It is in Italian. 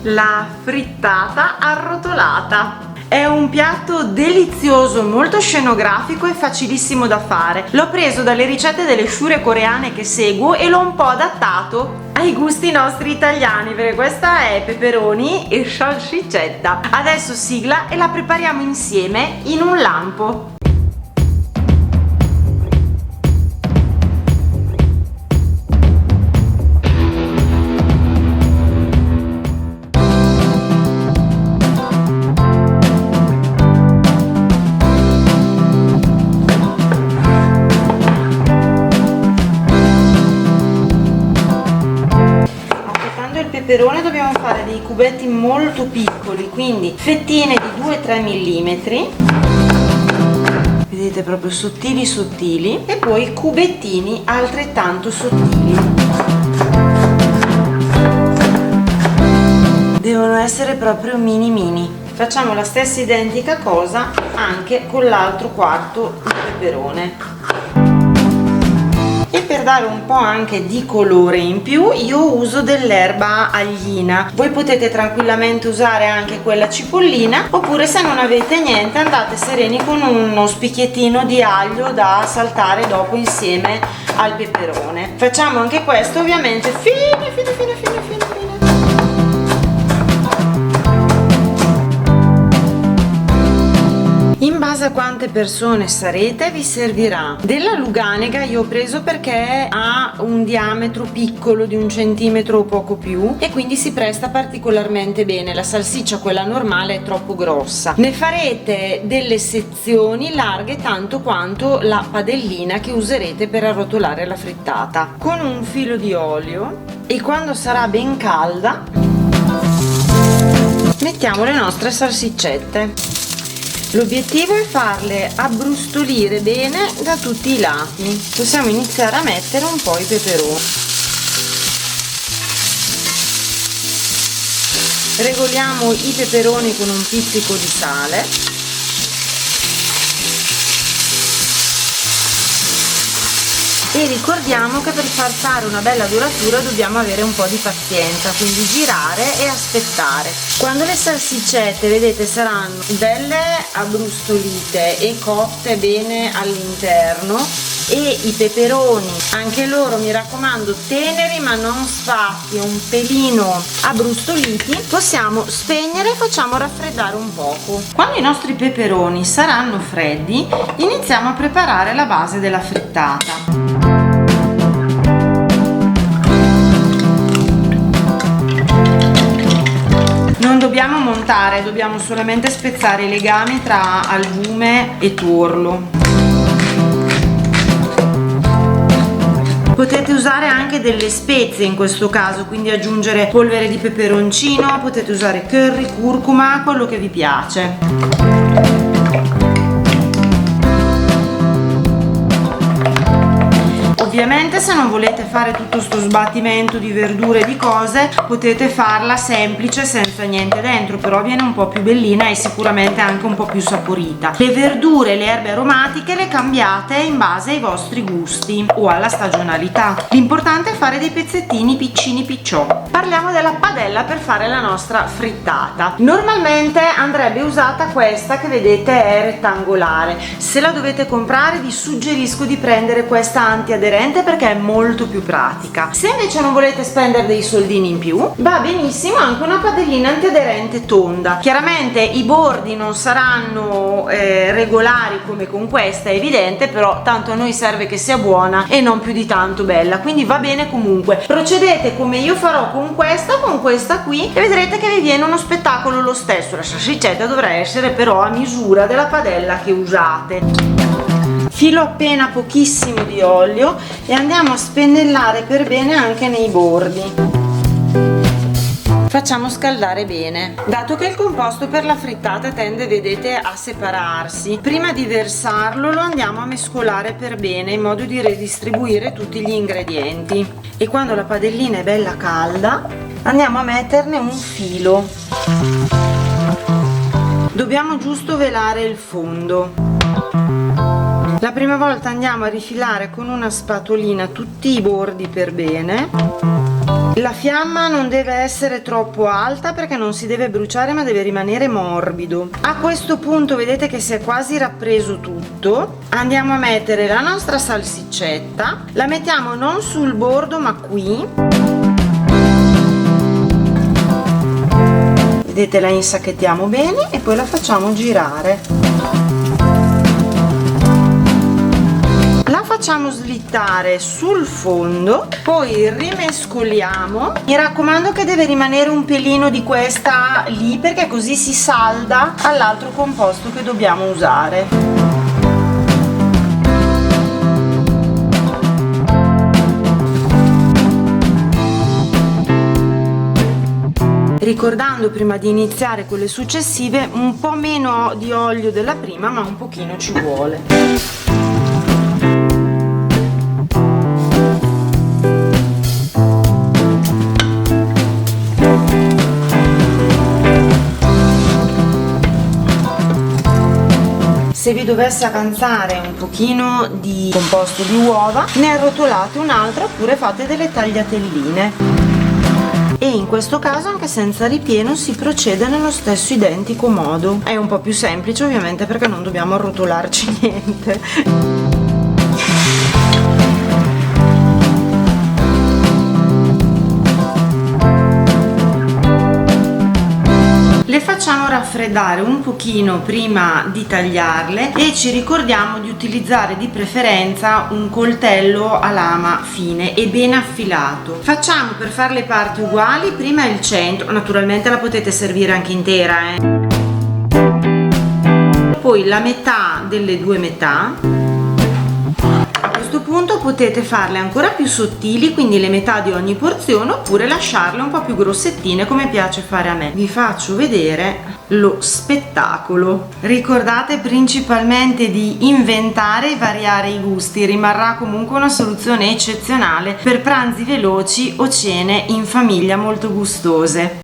la frittata arrotolata. È un piatto delizioso, molto scenografico e facilissimo da fare. L'ho preso dalle ricette delle sciure coreane che seguo e l'ho un po' adattato ai gusti nostri italiani, perché questa è peperoni e salsicetta. Adesso sigla e la prepariamo insieme in un lampo. Peperone dobbiamo fare dei cubetti molto piccoli, quindi fettine di 2-3 mm, vedete, proprio sottili sottili, e poi cubettini altrettanto sottili. Devono essere proprio mini mini. Facciamo la stessa identica cosa anche con l'altro quarto di peperone. E per dare un po' anche di colore in più io uso dell'erba aglina. Voi potete tranquillamente usare anche quella cipollina, oppure se non avete niente andate sereni con uno spicchiettino di aglio da saltare dopo insieme al peperone. Facciamo anche questo ovviamente fine. In base a quante persone sarete vi servirà della luganega. Io ho preso perché ha un diametro piccolo di 1 centimetro o poco più e quindi si presta particolarmente bene. La salsiccia, quella normale, è troppo grossa. Ne farete delle sezioni larghe tanto quanto la padellina che userete per arrotolare la frittata, con un filo di olio, e quando sarà ben calda mettiamo le nostre salsiccette. L'obiettivo è farle abbrustolire bene da tutti i lati. Possiamo iniziare a mettere un po' i peperoni. Regoliamo i peperoni con un pizzico di sale. E ricordiamo che per far fare una bella doratura dobbiamo avere un po' di pazienza, quindi girare e aspettare. Quando le salsiccette, vedete, saranno belle abbrustolite e cotte bene all'interno, e i peperoni anche loro, mi raccomando, teneri ma non sfatti, un pelino abbrustoliti, possiamo spegnere e facciamo raffreddare un poco. Quando i nostri peperoni saranno freddi iniziamo a preparare la base della frittata. Non dobbiamo montare, dobbiamo solamente spezzare i legami tra albume e tuorlo. Potete usare anche delle spezie in questo caso, quindi aggiungere polvere di peperoncino, potete usare curry, curcuma, quello che vi piace. Ovviamente se non volete fare tutto sto sbattimento di verdure e di cose, potete farla semplice senza niente dentro, però viene un po' più bellina e sicuramente anche un po' più saporita. Le verdure e le erbe aromatiche le cambiate in base ai vostri gusti o alla stagionalità. L'importante è fare dei pezzettini piccini picciò. Parliamo della padella per fare la nostra frittata. Normalmente andrebbe usata questa che vedete è rettangolare. Se la dovete comprare vi suggerisco di prendere questa antiaderente perché è molto più pratica. Se invece non volete spendere dei soldini in più, va benissimo anche una padellina antiaderente tonda. Chiaramente i bordi non saranno regolari come con questa, è evidente, però tanto a noi serve che sia buona e non più di tanto bella, quindi va bene comunque. Procedete come io farò con questa qui, e vedrete che vi viene uno spettacolo lo stesso. La salsicetta dovrà essere però a misura della padella che usate. Filo appena pochissimo di olio e andiamo a spennellare per bene anche nei bordi. Facciamo scaldare bene. Dato che il composto per la frittata tende, vedete, a separarsi, prima di versarlo lo andiamo a mescolare per bene in modo di redistribuire tutti gli ingredienti. E quando la padellina è bella calda andiamo a metterne un filo. Dobbiamo giusto velare il fondo. La prima volta andiamo a rifilare con una spatolina tutti i bordi per bene La fiamma non deve essere troppo alta perché non si deve bruciare, ma deve rimanere morbido. A questo punto vedete che si è quasi rappreso tutto. Andiamo a mettere la nostra salsiccetta, la mettiamo non sul bordo ma qui. Vedete, la insacchettiamo bene e poi la facciamo girare. La facciamo slittare sul fondo, poi rimescoliamo. Mi raccomando che deve rimanere un pelino di questa lì, perché così si salda all'altro composto che dobbiamo usare. Ricordando prima di iniziare quelle successive un po' meno di olio della prima, ma un pochino ci vuole. Se vi dovesse avanzare un pochino di composto di uova, ne arrotolate un'altra oppure fate delle tagliatelline. E in questo caso anche senza ripieno si procede nello stesso identico modo. È un po' più semplice ovviamente perché non dobbiamo arrotolarci niente. Le facciamo raffreddare un pochino prima di tagliarle e ci ricordiamo di utilizzare di preferenza un coltello a lama fine e ben affilato. Facciamo per fare le parti uguali prima il centro, naturalmente la potete servire anche intera, poi la metà delle due metà. A questo punto potete farle ancora più sottili, quindi le metà di ogni porzione, oppure lasciarle un po' più grossettine come piace fare a me. Vi faccio vedere lo spettacolo. Ricordate principalmente di inventare e variare i gusti, rimarrà comunque una soluzione eccezionale per pranzi veloci o cene in famiglia molto gustose.